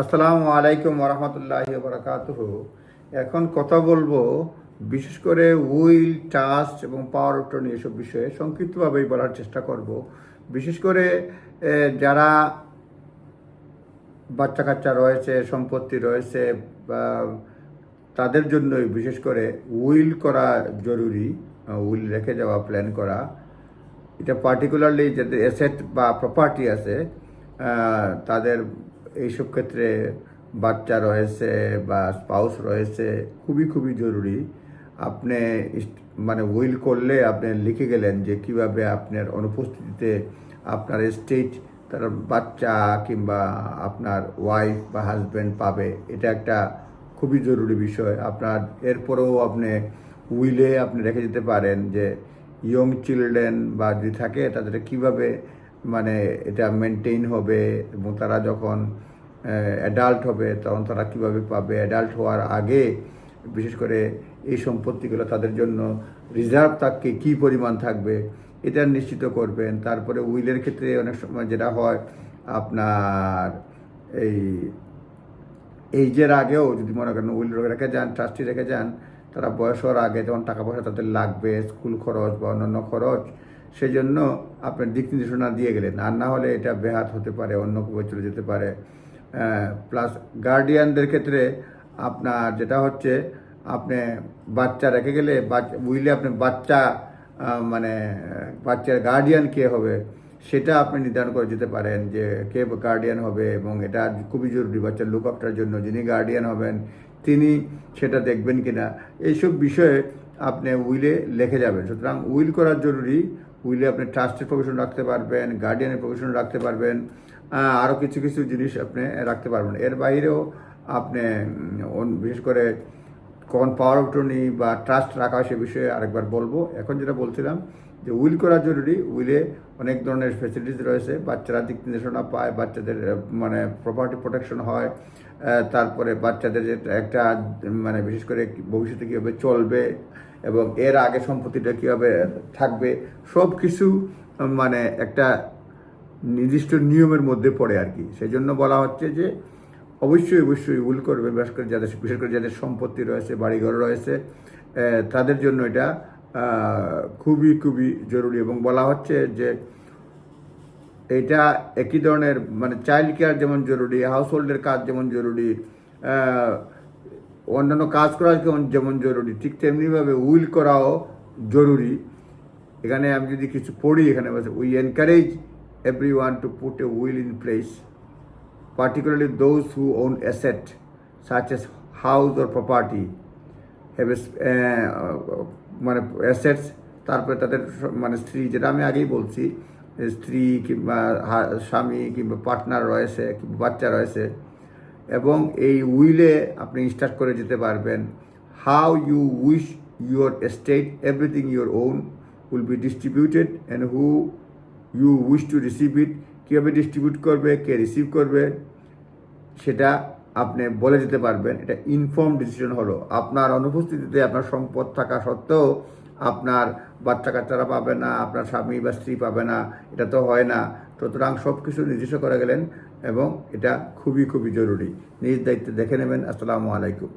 আসসালামু আলাইকুম ওরহমতুল্লাহি বারাকাতুহু। এখন কথা বলবো বিশেষ করে উইল, ট্রাস্ট এবং পাওয়ার অফ অ্যাটর্নি এসব বিষয়ে সংক্ষিপ্তভাবেই বলার চেষ্টা করব। বিশেষ করে যারা বাচ্চা কাচ্চা রয়েছে, সম্পত্তি রয়েছে, বা তাদের জন্যই বিশেষ করে উইল করা জরুরি। উইল রেখে যাওয়া, প্ল্যান করা, এটা পার্টিকুলারলি যাদের অ্যাসেট বা প্রপার্টি আছে তাদের এইসব ক্ষেত্রে বাচ্চা রয়েছে বা স্পাউস রয়েছে, খুবই খুবই জরুরি। আপনি মানে উইল করলে আপনি লিখে গেলেন যে কিভাবে আপনার অনুপস্থিতিতে আপনার এস্টেট তার বাচ্চা কিংবা আপনার ওয়াইফ বা হাজব্যান্ড পাবে। এটা একটা খুবই জরুরি বিষয়। আপনার এরপরেও আপনি উইলে আপনি রেখে যেতে পারেন যে ইয়ং চিলড্রেন বা যদি থাকে তাদের কিভাবে মানে এটা মেনটেইন হবে, এবং তারা যখন অ্যাডাল্ট হবে তখন তারা কীভাবে পাবে। অ্যাডাল্ট হওয়ার আগে বিশেষ করে এই সম্পত্তিগুলো তাদের জন্য রিজার্ভ থাকবে কী পরিমাণ থাকবে এটা নিশ্চিত করবেন। তারপরে উইলের ক্ষেত্রে অনেক সময় যেটা হয়, আপনার এই এইজের আগেও যদি মনে করেন উইল রেখে যান, ট্রাস্টি রেখে যান, তারা বয়স হওয়ার আগে তখন টাকা পয়সা তাদের লাগবে, স্কুল খরচ বা অন্যান্য খরচ, সেই জন্য আপনার দিক নির্দেশনা দিয়ে গেলেন। আর না হলে এটা ব্যাহাত হতে পারে, অন্য কেউ চলে যেতে পারে। প্লাস গার্ডিয়ানদের ক্ষেত্রে আপনার যেটা হচ্ছে, আপনি বাচ্চা রেখে গেলে উইলে আপনি বাচ্চা মানে বাচ্চার গার্ডিয়ান কে হবে সেটা আপনি নির্ধারণ করে যেতে পারেন যে কে গার্ডিয়ান হবে, এবং এটা খুবই জরুরি বাচ্চার লুক আফটার জন্য যিনি গার্ডিয়ান হবেন তিনি সেটা দেখবেন কিনা, এইসব বিষয়ে আপনি উইলে লিখে যাবেন। সুতরাং উইল করা জরুরি। উইলে আপনি ট্রাস্টের প্রভিশন রাখতে পারবেন, গার্ডিয়ানের প্রভিশন রাখতে পারবেন, আরও কিছু কিছু জিনিস আপনি রাখতে পারবেন। এর বাইরেও আপনি বিশেষ করে কখন পাওয়ার অফ অ্যাটর্নি বা ট্রাস্ট রাখা সে বিষয়ে আরেকবার বলবো। এখন যেটা বলছিলাম যে উইল করা জরুরি। উইলে অনেক ধরনের ফ্যাসিলিটিস রয়েছে, বাচ্চারা দিক নির্দেশনা পায়, বাচ্চাদের মানে প্রপার্টি প্রোটেকশন হয়, তারপরে বাচ্চাদের যে একটা মানে বিশেষ করে ভবিষ্যতে কীভাবে চলবে এবং এর আগে সম্পত্তিটা কীভাবে থাকবে, সব কিছু মানে একটা নির্দিষ্ট নিয়মের মধ্যে পড়ে আর কি। সেই জন্য বলা হচ্ছে যে অবশ্যই অবশ্যই উইল করবে, বিশেষ করে যাদের সম্পত্তি রয়েছে, বাড়িঘর রয়েছে, তাদের জন্য এটা খুবই খুবই জরুরি। এবং বলা হচ্ছে যে এটা একই ধরনের মানে চাইল্ড কেয়ার যেমন জরুরি, হাউস হোল্ডের কাজ যেমন জরুরি, অন্যান্য কাজ করা যেমন জরুরি, ঠিক তেমনিভাবে উইল করাও জরুরি। এখানে আমি যদি কিছু পড়ি, এখানে বলছে we encourage everyone to put a will in place, particularly those who own asset such as house or property, have মানে অ্যাসেটস, তারপরে তাদের মানে স্ত্রী, যেটা আমি আগেই বলছি, স্ত্রী কিংবা স্বামী কিংবা পার্টনার রয়েছে কিংবা বাচ্চা রয়েছে, এবং এই উইলে আপনি ইনস্ট্রাক্ট করে যেতে পারবেন how you wish your estate everything your own will be distributed and who you wish to receive it, কীভাবে ডিস্ট্রিবিউট করবে, কে রিসিভ করবে, সেটা আপনি বলে যেতে পারবেন। এটা ইনফর্ম ডিসিশন হলো। আপনার অনুপস্থিতিতে আপনার সম্পদ থাকা সত্ত্বেও আপনার বাচ্চা কাচ্চারা পাবে না, আপনার স্বামী বা স্ত্রী পাবে না, এটা তো হয় না। সুতরাং সব কিছু নির্দিষ্ট করে গেলেন এবং এটা খুবই খুবই জরুরি। নিজ দায়িত্বে দেখে নেবেন। আসসালামু আলাইকুম।